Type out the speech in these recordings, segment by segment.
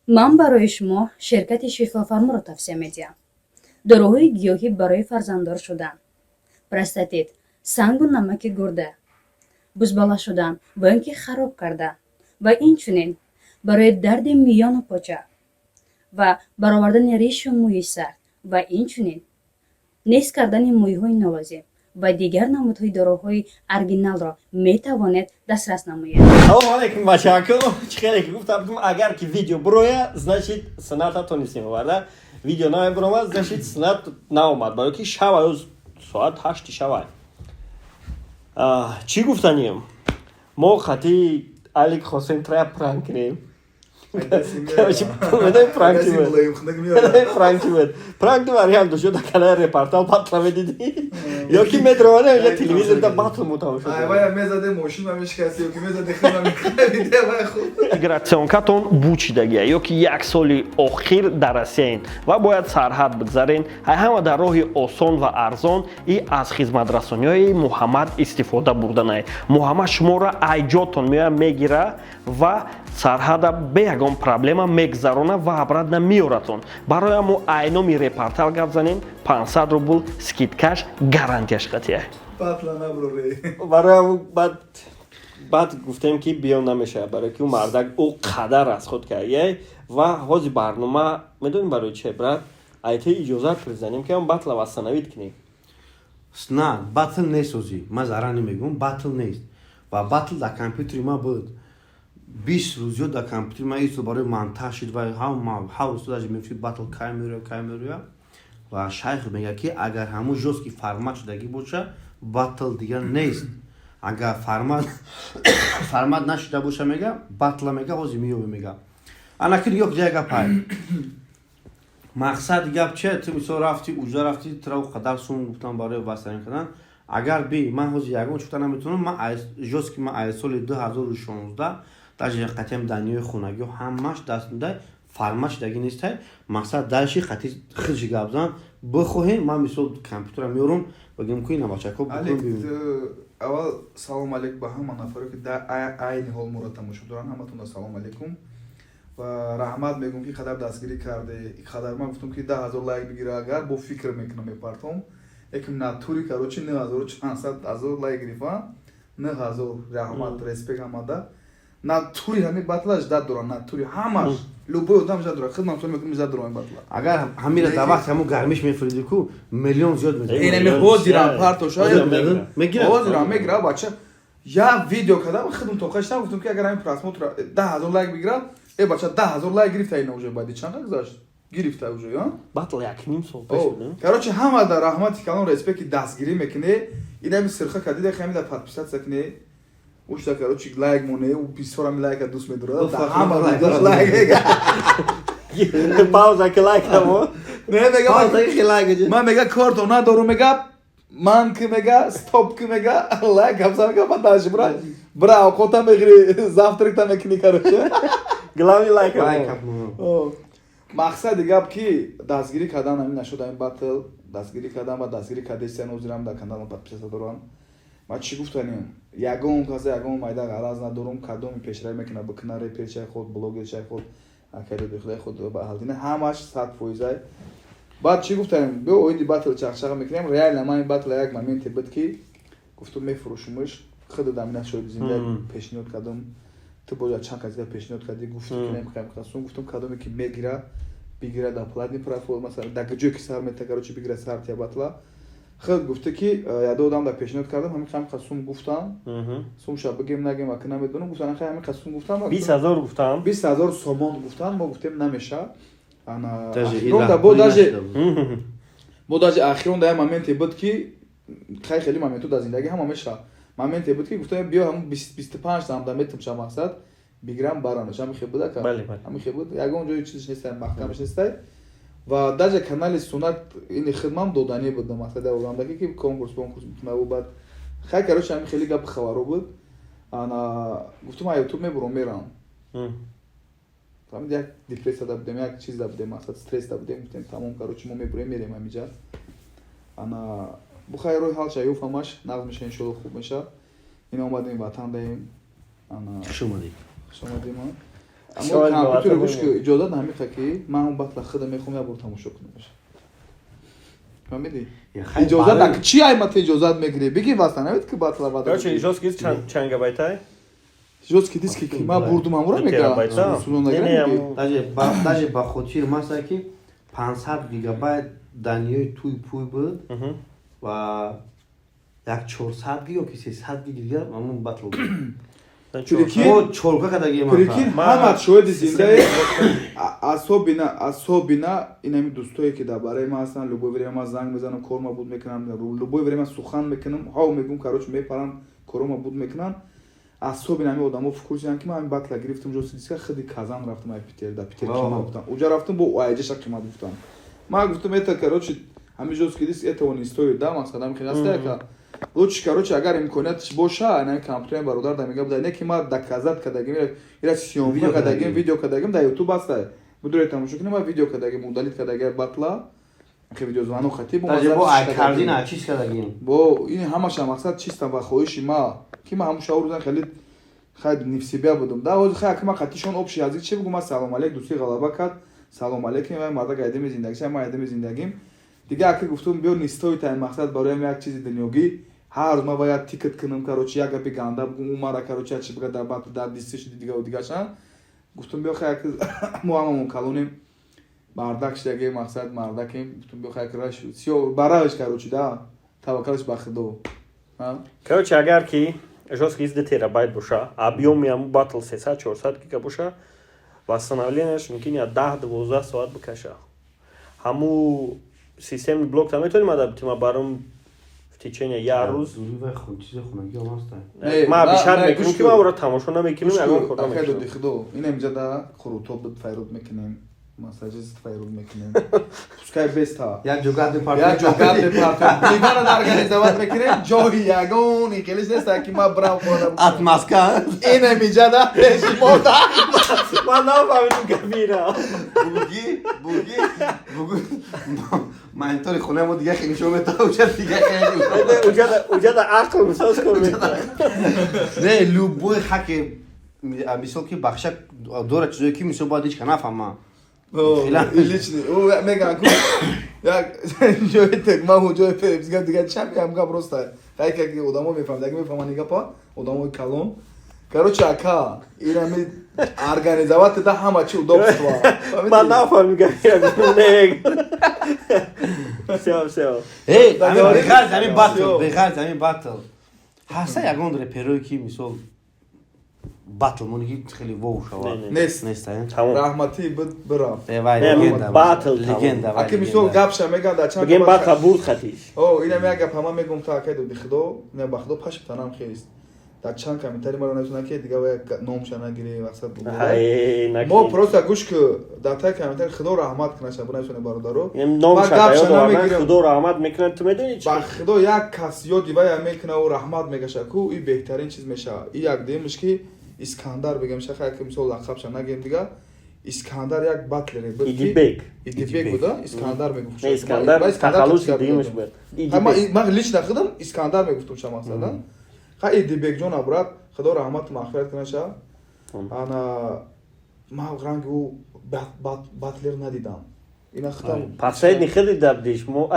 من برای شما شرکت شفافرما را توصیه می‌دهم. داروهای گیاهی برای فرزنددار شدن، پروستات، سنگ و نمک گرده، بزباله شدن و اینکه خراب کرده و اینچنین برای درد میان و پاچه و برآوردن ریش و موی سر و اینچنین نیست کردن مویهای نوازی و دیگر نمودهای داروهای ارگینال را میتواند دسترس نماید. Салом алейкум бачако. Чихеле ки гуфтам агар ки видео бироя, значит саната тонистем оварда. Видео на бирома, значит санат наомад. Балки шава ёз соат 8 шава. Чӣ гуфтанем? Мо хати Алик Хосен тра пранк кинем. Короче, подай пранк. Пранк. Пранк вариант дошо да канал репортал батла диди. Ёки метрована я телевизорда батл мутав шуд. Ай вай мезаде мошин мамиш каси ёки мезаде хизам видео вай хуб. Мигратсионкатон бучидагия ёки як соли охир дар Россияин ва бояд сарҳад бигзарен. Ай ҳама дар роҳи осон ва арзон и аз хизматрасониҳои Муҳаммад истифода бурданай. Муҳаммад шуморо айҷотон мегира ва сарҳада бе ягон проблема мегзарона ва обратно меоратон. Барои мо айноми репортал гап занем 500 рубл скидкаш гарантияш қатия. Батла наброре. Барои бад гуфтем ки биё намешавад, барои ки ӯ мардак ӯ қадар аз худ кардия ва ҳозир барнома медонем барои че брат айти иҷозат призанем ки ҳам батла ва санавид кинем. На, батл нест озӣ. Ман зарар намегӯям, батл нест. Ва батл дар компютери ма буд. 20 рӯз ё дар компютери ма исо барои монтаж шуд ва ҳар рӯз даже мефичид батл кай мерӯя. Ва шайх мегӯяд ки агар ҳамун жостки формат шудагӣ боша, батл дигар нест. Агар формат нашуда боша мега, батла мега ҳозир меёбе мега. Анакин ёк ҷая гап ҳай. Мақсади гап че? Ту мисол рафти, уҷа рафти, тра қадар сум гуфтам барои васарин кардан. Агар би ман ҳозир ягон чуфта наметавонам, ман жостки ман аз соли 2016 даже қатиям даниёи хонагиҳо ҳамаш дастмидай формат шудагӣ нестай. Мақсад даши қати хижи гап зан бихоҳем ман мисол компютерам меёрам багем ки ина бачако Алик, аввал салом алейкум ба ҳама нафаре ки дар айни ҳол моро тамошо доранд. Ҳаматон салом алейкум. Ва раҳмат мегӯям ки қадар дастгирӣ карде. Қадар ман гуфтам ки 10,000 лайк бигира агар бо фикр мекунам мепартом. Яким натури короче 9,400 лайк гирифтам. 9,000 раҳмат респект ҳамада. Натури ҳами батлаш дад доранд, натури ҳамаш. Любой одам жад дорад. Хидмат мекунам жад дорам батла. Агар ҳамира дар вақти ҳамун гармиш мефариди ку миллион зиёд мезанад. Инами ҳозирам партош мегира. ҳозирам мегира бача. Я видео кардам хидмат тоқаштам гуфтам ки агар ҳами просмотр 10,000 лайк бигирад, бача 10,000 лайк гирифта ина уже баъди чанд гузашт? Гирифта уже, ё? Батл як ним сол пеш буд. Короче ҳама дар раҳмати калон респект ки дастгирӣ мекуне, инами сирха кардида ҳами дар подписатсия куне. Ушта короче лайк моне, у бисёрами лайка дӯст медорад. Ҳама лайк мега. Пауза ки лайк амо. Не мега. Ман мега корто надорум мега. Ман ки мега, стоп ки мега. Лайк гапза мега баташ бра. Бра овқота мегири, завтракта мекуни короче. Главни лайк амо. Мақсади гап ки дастгирӣ кардан ҳамин нашуд ҳамин батл, дастгирӣ кардан ва дастгирӣ кардестиян ҳозирам дар каналам подписата дорам. Ма чӣ гуфтанем? Ягон каса ягон майда ғараз надорум, кадоми пешравӣ мекуна бикуна реперчаи худ, блогерчаи худ, акари дохилаи худ ба ҳалдина ҳамаш 100%. Баъд чӣ гуфтанем? Биё оиди батл чахчаға мекунем. Реально ман ин батл як моменте буд ки гуфтум мефурӯшимш. Худ дамина шоид зинда пешниҳод кардам. Ту боза чанд казида пешниҳод карди гуфтӣ ки намехоҳам касум гуфтум кадоме ки мегира бигира дар платни платформа масалан дар ҷое ки сар мета короче бигира сартия батла. Худ гуфта ки яда одам дар пешниҳод кардам ҳамин хам касум гуфтам. Сумша бигем нагем ака намедонам гуфтан ахай ҳамин касум гуфтам. 20,000 гуфтам. 20,000 сомон гуфтан. Мо гуфтем намеша. Ана бо даже ахирон дар моменте буд ки хеле моменту дар зиндагӣ ҳама меша. Моменте буд ки гуфтам биё ҳамун 25 замда метумша мақсад бигирам баранаш ҳамин хел буда ка. Ҳамин хел буд. Ягон ҷои чизиш нестай, маҳкамаш нестай. Ва даже канали Сунат ин хидмам додани буд мақсад овандаки ки конкурс мекунав бад. Хай короче ҳамин хели гап хабаро буд. Ана гуфтам ай ютуб мебурам мерам. Ҳамин як депрессия да будем, як чиз да будем, мақсад стресс да будем. Гуфтем тамом короче мо мебурем мерем ҳамиҷа. Ана бухай рӯи ҳал ша юфамаш нағз меша иншоалло хуб меша. Ин омадем ватан даем. Ана шумадем. аммо Шояд компютер боватар гӯш ки мемон. иҷозат намехӯад ки ман он батла худа мехоҳам як бор тамошо кунам фаҳмидӣ Хай иҷозат барои- чӣ аймати иҷозат мегирӣ биги васта навед ки батла Короче, жёстки чанд габайтай? иҷозат ки диски ки ман бурдум амура Ду мега терабайта? Не, даже ба хотир маста ки 500 гигабайт даниёи туи пуй буд ва як 400 гиг ёки 300 гиг дигар амон батл буд. Прикинь, Мо чолка кадаги прикинь ҳамат шоҳиди зиндаи асобина инами дӯстое ки дар барои ман ҳастанд любое время ман занг мезанам кор мабуд мекунам любое время сухан мекунам ҳав мегӯм короче мепарам коро мабуд мекунам асобина ҳами одамо фикр кунанд ки ман батла гирифтам ҷоси диска хиди казан рафтам ай питер да питер қимат гуфтам уҷа рафтам бо айҷаша қимат гуфтам ман гуфтам это короче ҳами ҷоси ки диск этого не стоит да мақсадам ки ҳаста яка лучше короче агар имкониятш боша ана компютер бародар да мега буда не ки ма доказат кадагим ира сиёма кадагим видео кадагим да ютуб аста будуре тамошо кунем ма видео кадагим удалит кадагим батла ахи видеозвонок хати бо даже бо ай кардина чиз кадагим бо ин ҳамаша мақсад чиста ва хоҳиши ма ки ма ҳамуша рӯзан хеле хай нифсибия будум да ҳозир хай ки ма қатишон обши язик чӣ бугум ма салом алейк дӯсти ғалаба кард салом алейкум ва марда гайдами зиндагӣ ма айдами зиндагим дига аки гуфтум биё нестоит ай мақсад бароям як чизи дунёгӣ ҳар рӯз ма бояд тикет кунам короче як гапи ганда бугум умара короче ачи бага дар батл дар дисти шуди дига дигаша гуфтум биё хай ки мо ҳамамон калонем мардак шудаги мақсад мардакем гуфтум биё хай ки раш сиё бараш короче да таваккалш ба худо Короче, агар ки жёстки 2 терабайт боша, объёми ҳамун батл 300-400 гига боша, восстановлениеш мумкин 10-12 соат бикаша. Ҳамун системный блок там метавоним адабитима баром в течение як рӯз. Ма бишар мекунем ки ма ора тамошо намекунем ягон хурда мекунем. худо ин имҷа да хурутоб файруд мекунем массажист файруд мекунем пускай беста як ҷогат як ҷогат департам бигона организоват мекунем ҷои ягон инқилиш нест ки ма брам хонам атмаска ин имҷа да пеши мода Ман нафаҳмидам гапира. буги монитори хонаи мо дига хеле нишон метавад уҷа дига хеле Уҷада ақл мисоз кор метавад. не любой ҳақи мисол ки бахша дора чизое ки мисол бояд ҳеч ка нафаҳма личный меган ку як ҷои тегма ҷои переписка дига чам ям гап роста хай ки одамо мефаҳмад ягон мефаҳманд гапа одамои калон короче ака инами организоват да ҳама чи удобства Ман нафаҳмидам гапира. Всё. беғайр замин батл ҳаста ягон реперое ки мисол батл мониги хеле вов шавад нест Тамом. раҳматӣ бирафт Батл легенда аки мисол гапша меган да чанд Бигем батл бурд хатиш. инам як гап ҳама мегум та акай доди худо ина ба худо пашм танам хест дар чанд комментари маро нависонад ки дига як номша нагири мақсад мо просто гӯш ки дар таи комментари худо раҳмат кунаша бунависони бародаро Худо раҳмат мекунад ту медони чи? ба худо як кас ёди вая мекуна у раҳмат мегаша ку и беҳтарин чиз меша и як демиш ки искандар бигем шаха ки мисол лақабша нагем дига искандар як батлере буд идибек буда искандар мегуфт Искандар тахаллуси димаш буд. ман лично худам искандар мегуфтум ша мақсада ха идибекҷон абрат худо раҳмату мағфират кунаша ана ман ранги у батлер надидам ина худам Последний хеле дабдиш мо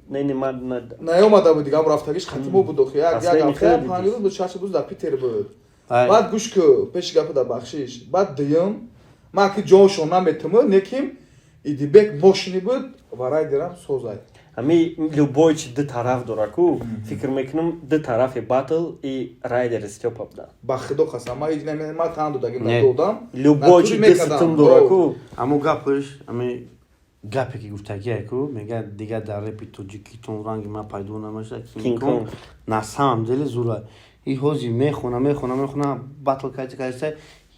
наёмада буд дигам рафтагиш хатимо буд як ҳафта панҷ буд шаш рӯз дар питер буд баъд гӯш ки пеши гапи дар бахшиш баъд дуюм ман ки ҷошон наметумо неким идибек мошини буд ва рай дирам созай ҳами любой чи ду тараф дора ку фикр мекунам ду тарафи батл и райдер стёпа буда ба худо қасам ман ҳеҷ намедонам ман тан додагим додам любой чи ду ситум дора ку аммо гапш ами гапе ки гуфтагия ку мега дига дар репи тоҷикитон ранги ма пайдо намешад кингконг на самом деле зура и ҳози мехона батл кайса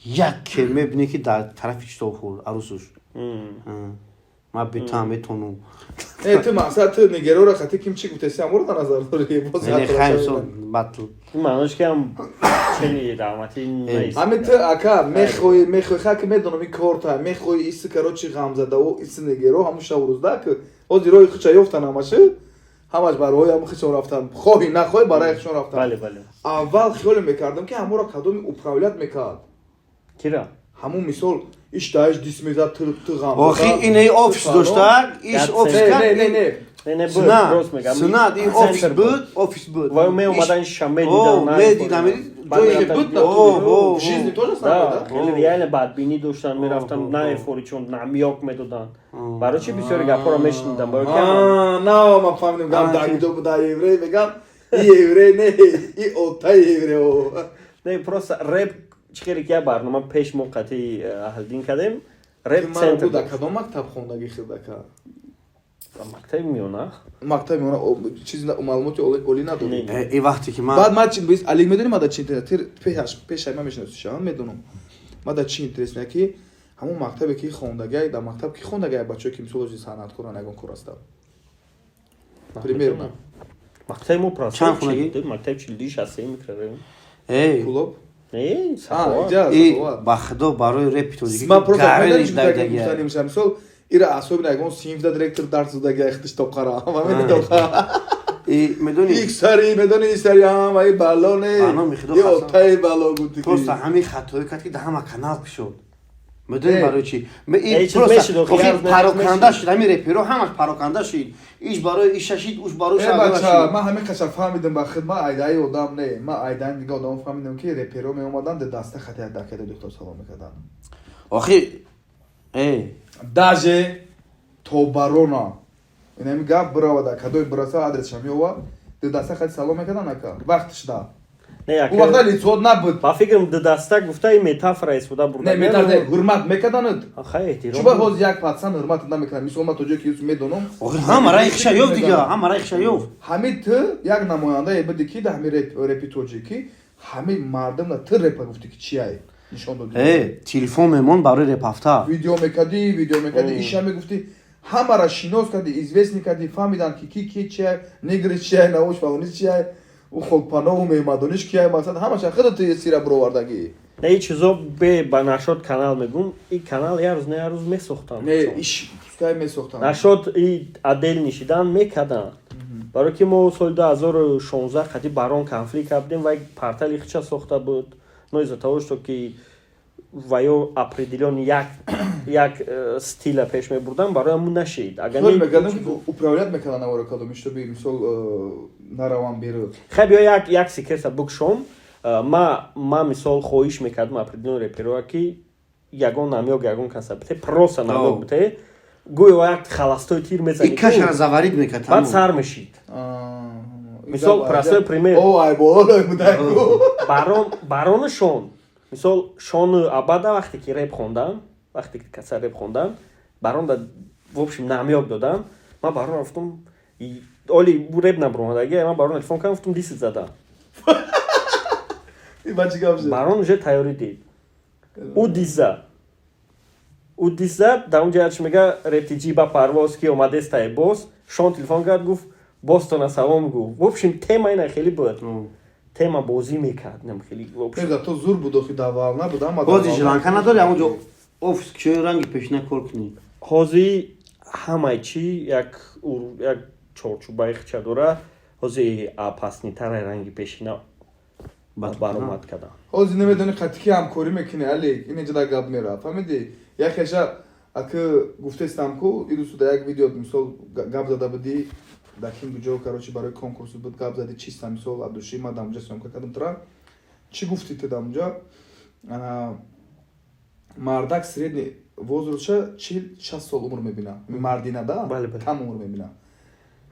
як кел мебине ки дар тарафи читохӯр арӯсуш ма бетам метонум ту мақсад ту нигерора хати ким чи гуфтаси амуро ба назар дори хаймсо батл манш ки ам чени даъмати нест ҳамин ту ака мехоҳӣ ха ки медонам ин корта мехоҳӣ иси корочи ғамзада у иси нигеро ҳамун шаврӯзда ки ҳози роҳи хича ёфтан ҳамаши ҳамаш барои ҳамун хичон рафтан хоҳӣ нахоҳӣ барои хичон рафтан аввал хиёле мекардам ки ҳамуро кадоми управлят мекард кира ҳамун мисол иш даиш дис мезад тиғам охи ин офис дошта иш офис не Сунад ин офис буд офис буд ва ме омадан шаме дидам жизни тоже да реально бадбини доштан мерафтан на эфори чун намёк медодан барои чи бисёри гапҳоро мешнидам барои на ма фаҳмидам гап дагидо буда еврей мегам и еврей не и отаи еврео не просто рэп чӣ хеле ки я барнома пеш мо қатъи аҳлдин кардем рэп ман центр буда кадом мактаб хондагӣ хилдака мактаби миёна мактаби миёна чизи маълумоти олӣ надорӣ и вақте ки ман баъд ман алик медонӣ ман дар чи пешай ман мешиносиша медонам ман дар чи интерес меяд ки ҳамон мактабе ки хондагай дар мактаб ки хондагай бачаҳое ки мисол ҷи санъаткоран ягон кор астанд примерно мактаби мо Чанд хонагӣ? мактаби 42-63 микрорайон кулоб ба худо барои репи тоҷикӣ ман просто гариш гуфтаним дайдагия мисол ира асоби ягон синфда директор дарс додагай хтиштоқара мамедоқа медонӣ иксари медони исари ҳамаи балоне Ано мехидо ё отаи бало гуфти ки просто ҳамин хатое кард ки дар ҳама канал пишод медонӣ барои чи чиз мешид, пароканда шид ҳамин реперо ҳамаш пароканда шид иш барои иша шид уш барои бача ман ҳамин қашар фаҳмидам ба хидмат айдаи одам не ман айдаи дига одам фаҳмидам ки реперо меомадан даста хати дакада доктор салом мекардан охи даже тобарона инами гап биравада кадои бираса адресша меова даста хати салом мекардан ака вақтиш да у вақта лицот набуд ба фикрам даста гуфтаи метафора истифода бурда не метафора ҳурмат мекарданад хай эҳтиром чуба ҳоз як патсан ҳурмат намекардан мисол ман то ҷое ки медонам охи ҳамараи хиша ёфт дига ҳамараи хиша ёфт ҳамин ты як намояндаe буди ки дар ҳамин репи тоҷикӣ ҳамин мардам на ты репа гуфти ки чияй нишон додӣ телефон мемон барои репафта видео мекардӣ иша мегуфтӣ ҳамара шинос кардӣ известни кардӣ фаҳмидан ки чияй негри чияй навош фалони чияй у холпанову меҳмадониш кияй мақсад ҳамаша худат сира буровардагӣ не ин чизо ба нашод канал мегум и канал як рӯз не як рӯз месохтанд не иш пускай месохтанд нашод и адел нишидан мекарданд барои ки мо соли 2016 қатъи барон конфликт кардем ва партали хича сохта буд но из-за того что ки ваё определён як стила пеш мебурдан барои ҳамун нашид управлят мекардан навора кадоми чтобы мисол наравам берӯ хеб ё як секрета букшом ма мисол хоҳиш мекардам определён репероа ки ягон намёк ягон каса бите просто намёк бите гӯё як халастои тир мезанӣ кашара заварид мекард баъд сар мешид мисол простой пример баронашон мисол шону абада вақте ки реп хондан вақте ки каса реп хондан баронда в общем намёк додан ман барон рафтум оли реп набуромадаги ман барон телефон кардам гуфтум дисит зада барон уже тайёрӣ дид ӯ дис зад дар он ҷояш мега репти ҷиба парвоз ки омадестай бос шон телефон кард гуфт бостона салом гуфт в общем тема ина хеле буд тема бозӣ мекард хеле то зур буд охи давал набуд бози жиланка надори ҳамонҷо офис чӯ ранги пешина кор кунӣ ҳозир ҳамаи чи як чорчӯбаи хича дора ҳозир паснитара ранги пешина баромад кардан ҳозир намедонӣ қатӣ ки ҳамкорӣ мекунӣ алик ин инҷа дар гап мера фаҳмидӣ як яша ака гуфтестам ку идусуда як видео мисол гап зада будӣ дар кингуҷо карочи барои конкурси буд гап зади чиста мисол адуши ман дар онҷа съёмка кардам тра чӣ гуфтӣ ту дар онҷа мардак средний возрастша 40-60 сол умр мебина мардина да кам умр мебина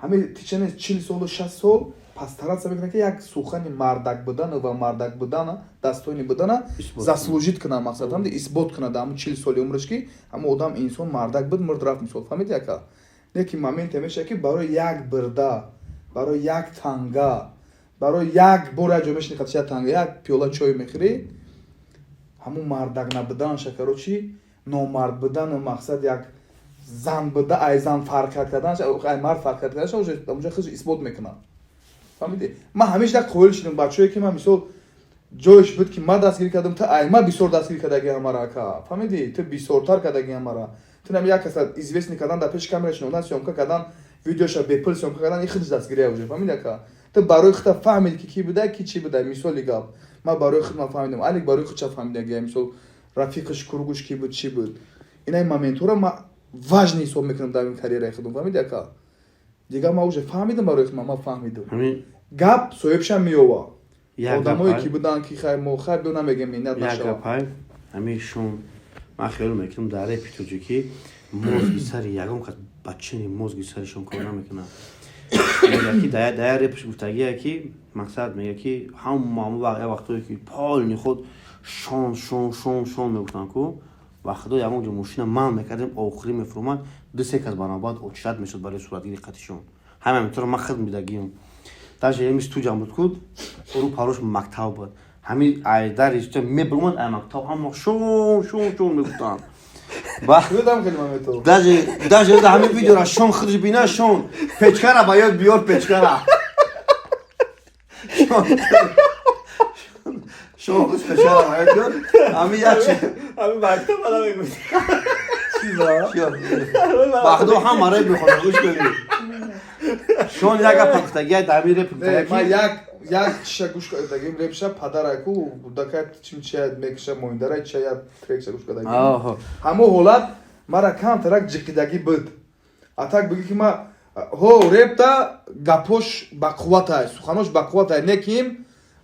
ҳамин тичане 40 солу 60 сол пастараца мекунад ки як сухани мардак будана ва мардак будана дастойни будана заслужит кунад мақсад ҳамди исбот кунад дар ҳамун 40 соли умраш ки ҳамун одам инсон мардак буд мурд рафт мисол фаҳмидӣ ака леки моменте мешавад ки барои як бирда барои як танга барои як бор як ҷо мешини қатиша танга як пиёла чой мехӯрӣ ҳамун мардак набуданаша карочи номард будана мақсад як зан буда ай зан фарқат карданаша ай мард фарқат карданаша онҷа худш исбот мекунад фаҳмидӣ ман ҳамеша так қоил шудам бачаое ки ман мисол ҷоиш буд ки ман дастгирӣ кардам ту ай ман бисёр дастгирӣ кардаги ҳамара ака фаҳмидӣ ту бисёртар кардаги ҳамара ту нами як каса известни кардан дар пеши камера шинодан съёмка кардан видеоша бепул съёмка кардан ин худш дастгирия уже фаҳмидӣ ака ту барои худ фаҳмидӣ ки буда ки чӣ буда мисоли гап ман барои худ ман фаҳмидам алик барои худша фаҳмидагия мисол рафиқаш кругуш ки буд чӣ буд. Инаи моментҳоро ма важни ҳисоб мекунам дар ин карьераи худам. Фаҳмиди ака? Дигар ма уже фаҳмидам барои худам, ма фаҳмидам. Гап соҳибшам меёва. Одамое ки буданд ки хай мо хай бё намегем миннат нашава. Ягапай ҳамишон ман хиёл мекунам дар репитоҷо ки мозги сари ягон кас бачини мозги саришон кор намекунад. Мега ки дар репиш гуфтагия ки мақсад мега ки ҳама вақтое ки полни худ шон мегуфтанд ку вақтҳо ягон ҷо мошина ман мекардем охирӣ мефурмад 2-3 кас баробад очрат мешуд барои суратгири қатишон. ҳама метро ма хид бидагием. Даже еми стуҷам буд ку рӯ парош мактаб буд. Ҳами айдар исто мебурмад ай мактаб ҳама шон мегуфтанд. Даже ҳами видеора шон хидш бина шон печкара ба ёд биёр печкара. Шон хидш печкара ба ёд биёр. Ҳами якчи. ҳами мактаб ала мегуфт. Бахдо ҳама реп мехонад гӯш кунед. Шон яга пактагия дами реп ма як чиша гӯш кардагим репша падараку будакат чимчия мекиша моиндара чая трекша гӯш кардагим. Ҳамо ҳолат мара камтарак ҷиқидагӣ буд. Атак биги ки ма ҳо репта гапош бақувватай, суханош бақувватай, не ки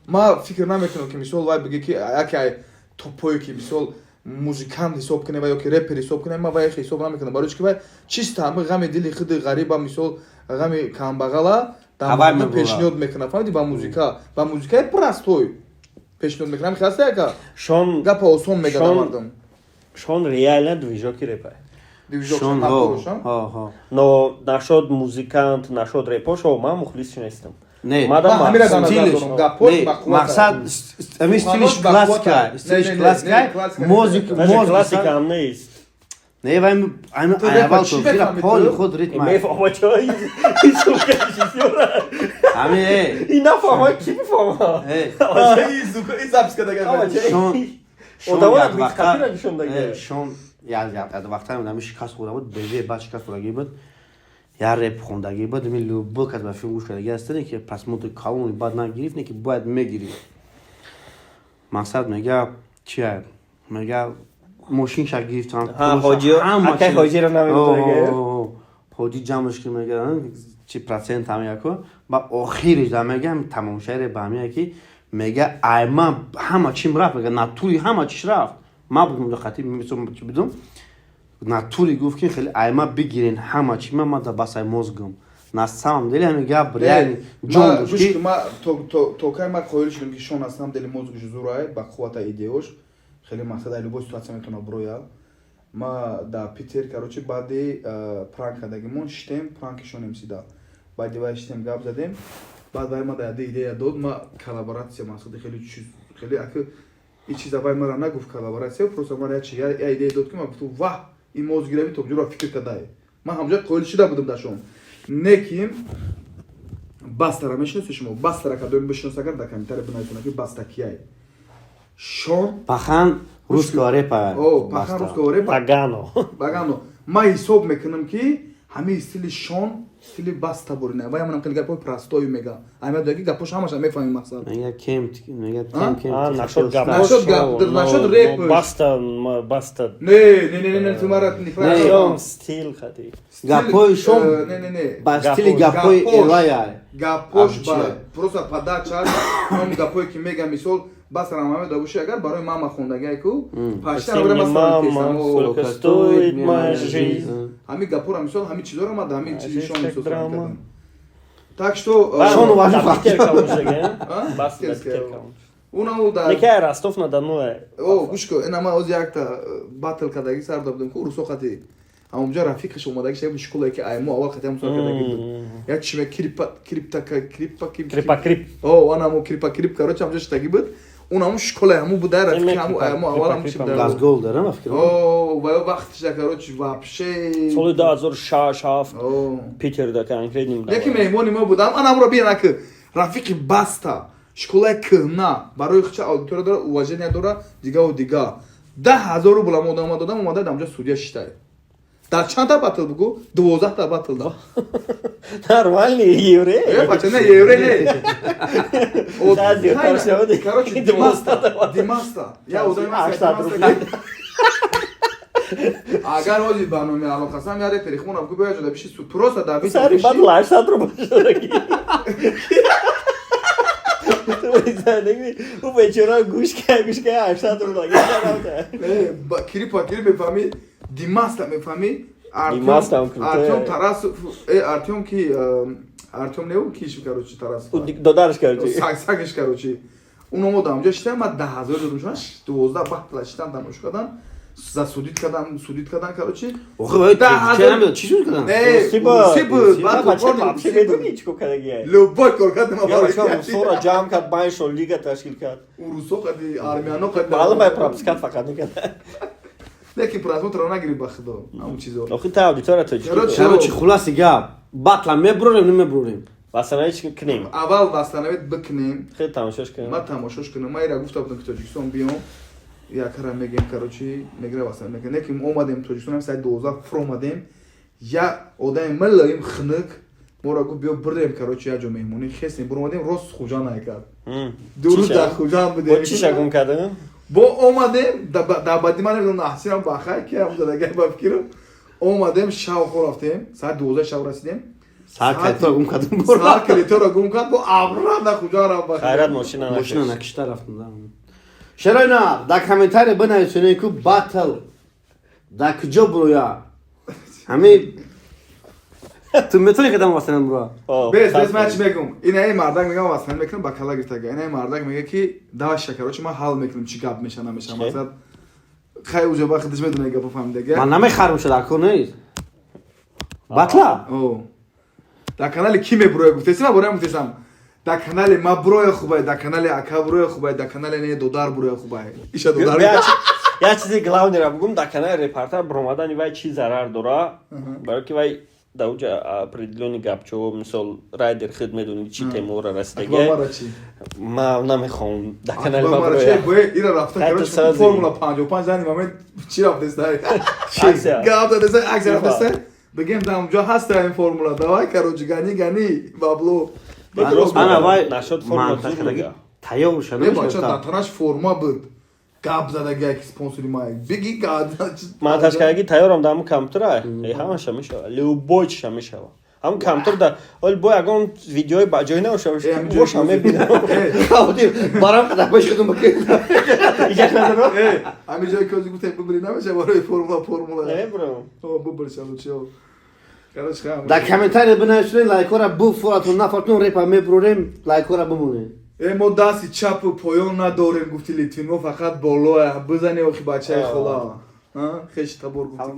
ма фикр намекунам ки мисол вай биги ки яке топое ки мисол музикант ҳисоб кунем ва ёки репер ҳисоб кунем, ма вай ҳисоб намекунам. Барои ки вай чиста ҳама ғами дили худи ғариба мисол ғами камбағала дамода пешниҳод мекунам. Фаҳмиди ба музикаи простой пешниҳод мекунам. Хаста яка Шон гапа осон мега мардум. Шон реально движоки репа. Шон но нашод музикант, нашод репошо ман мухлисш нестам. Не, мақсад ами стилиш классика, классика ам нест. Не, вай ами аввал то гира поли худ ритма. Мефаҳма чой. Ами ин нафаҳма ки мефаҳма. Ин записка дагар. Одамон диққатира нишон дагар. Шон яд вақтам ами шикаст хӯрда буд, беве баъд шикаст хӯрдаги буд. Я рэп хондаги буд, ми любой кас ба филм гӯш кардаги аст не ки просмотр калони бад нагирифт, не ки бояд мегирифт. Мақсад мега чия? Мега мошинша гирифтанд. Акай ҳоҷиро намедонага. Ҳоҷи ҷамъш ки мега чи процент ҳам яко ба охириш да мега тамомошаи ба ҳамия ки мега айма ҳама чим рафт, мега натури ҳама чиш рафт. Ма будм онҷо хатиб мисол чи будум. Натури гуфт ки хеле айма бигирен ҳама чи ма да басай мозгам. На самом деле ҳами гап реально ҷон буд ки ма то кай ма қоил шудам ки шон на самом деле мозгаш зурай ба қуввата идеош хеле мақсад ай любой ситуация метавона броя. Ма да Питер короче баъди пранк кардагимон штем пранкишонем сида. Баъди вай штем гап задем. Баъд вай ма да идея дод ма коллаборатсия мақсади хеле аки ин чиза вай мара нагуфт коллаборатсия, просто мара я идея дод ки ма гуфтам ваҳ ин мозгиравӣ то ҷура фикр кадай. Ман ҳамҷои қоил шуда будам дар шон. Не ки бастара мешиносед шумо? Бастара кадоми бишинос агар дар комментария бинависонад ки баста кияй? Шон пахан русского репа. Пахан русского репа. Багано. Ма ҳисоб мекунам ки ҳамаи стили шон стили баста бурина. Вай манам хеле гапои простою мега. Аймад доги гапош ҳамаша мефаҳмем мақсад. Мега кем. Нашод гап. Нашод реп. Баста. Не, ту мара нифаҳмам. Стил хати. Гапои шон. Не. Ба стили гапои элая. Гапош ба просто подача. Ном гапои ки мега мисол басра маме добуши агар барои мама хондагай ку пашта агар сколько стоит моя жизнь. Ҳами гапора мисол ҳами чизора ма ҳами чизи шон мисол кардам. Так что шон важно Уна да. Некая Ростов на Дону. Гушко, ина ма оз якта батл кадаги сар додам ку русо хати. Амҷа рафиқаш омадаги шаб школае ки аймо аввал хати ҳам кадаги буд. Як чиме крип. Ана мо крип короче амҷа штаги буд. Унаму школае ҳаму буда рафиқи ҳаму аймо аввал ҳам чип дар. Газгол дарам афкир. Ва вақтиш да короче вообще. Соли 2006 Питер да конкретно. Яки меҳмони мо будам, анамро бина ки рафиқи баста школае кӯҳна барои хуча аудитория дора, уважение дора, дига. 10,000 рубл ам одам додам, омада дамҷа судия шиштай. дар чанда батл бугу 12 батлда Нормальный еврей. бача не еврей не Да, зиртар шавади. короче димаста я одами 800 рубля. агар ози барноме алоқасам яре телефонам гу бея ҷода биши просто давид Сари батл 800 рубля шудаги. У вечера гушка 800 рубля. кирипа мефами димаста мефами Димаста он крутой. артем тарасов артем ки артем неу киш короче тарасов Додарш короче. сагиш короче уномо дамҷа штам ма 10000 додум шуна 12 батла штам дамош кадан за судит кадан короче охе вай чӣ намеда чӣ шуд кадан Вообще медуни чико кадаги. любой кор кадам Я сора ҷамъ кард байншо лига ташкил кард. урусо қади армяно қади Маълуме пропускат фақат мекард. лекин просмотр нагири ба худо ҳамун чизо Охи та аудитория тоҷик. короче хулоси гап батла мебурем немебурем Васанаи чӣ кинем? аввал вастанавет бикунем Хеле тамошош кинем. ман тамошош кунам ман ира гуфта будам ки тоҷикистон биём якара мегем короче мегра васана мекунем лекин омадем тоҷикистонам саи 12 фромадем я одами миллаим хунук мора гуфт биё бирем короче яҷо меҳмонӣ хестем буромадем рост хуҷа накард дуруд дар хуҷа будем Чӣ шагун кардем? бо омадем дабади ман намедонам аҳсинам бахай ки ҳамзадагай ба фикрам омадем шавхо рафтем саат 12 шав расидем сар калитро гум кардем сар калитро гум кард бо аврам на хуҷа рафт Хайрат машина мошина накаш. накишта рафтам шароина дар комментария бинависонед ку батл дар куҷо буроя ҳамин ту метавонӣ қадам васанам бура без ман чӣ мегум инаи мардак мегам васана мекунам ба кала гиртага инаи мардак мега ки давай шакарочи ман ҳал мекунам чӣ гап меша намеша мақсад хай уҷоба худиш медона гапо фаҳмидага ман намехармуша дар кор нест батла дар канали ки мебуроя гуфтеси ман бораям гуфтесам дар канали ма буроя хубай дар канали ака буроя хубай дар канали не додар буроя хубай иша додар Я чизи главнира бугум дар канали репортер биромадани вай чӣ зарар дора барои ки вай дар уҷа определёни гапчо мисол райдер хид медони чӣ темора расидаги ма намехоҳам дар канали ма буроя ира рафта короче формула 55 зани момент чӣ рафтеста гап дадеса акс рафтеста бигем дар унҷо ҳаста ин формула давай короче гани бабло ана вай нашод форма мантақадаги тайёр шуда бача дар танаш форма буд гап задаги як спонсори ма биги монтажкараги тайёрам дар ҳамун компютера ҳамаша мешава любой чиша мешава ҳамун компютер дар оли бо ягон видеои ба ҷои наошава боша мебинам барам қадамбаш шудам ҳамин ҷои кози гуфтем бибири намеша барои формула небурам бибиршалучиё дар комментария бинависонед лайкора буфоратун нафартун репа мебурем лайкора бимонед мо дасти чапу поён надорем гуфти литвинмо фақат болоя бизане охи бачаи хола хеш табор гуфти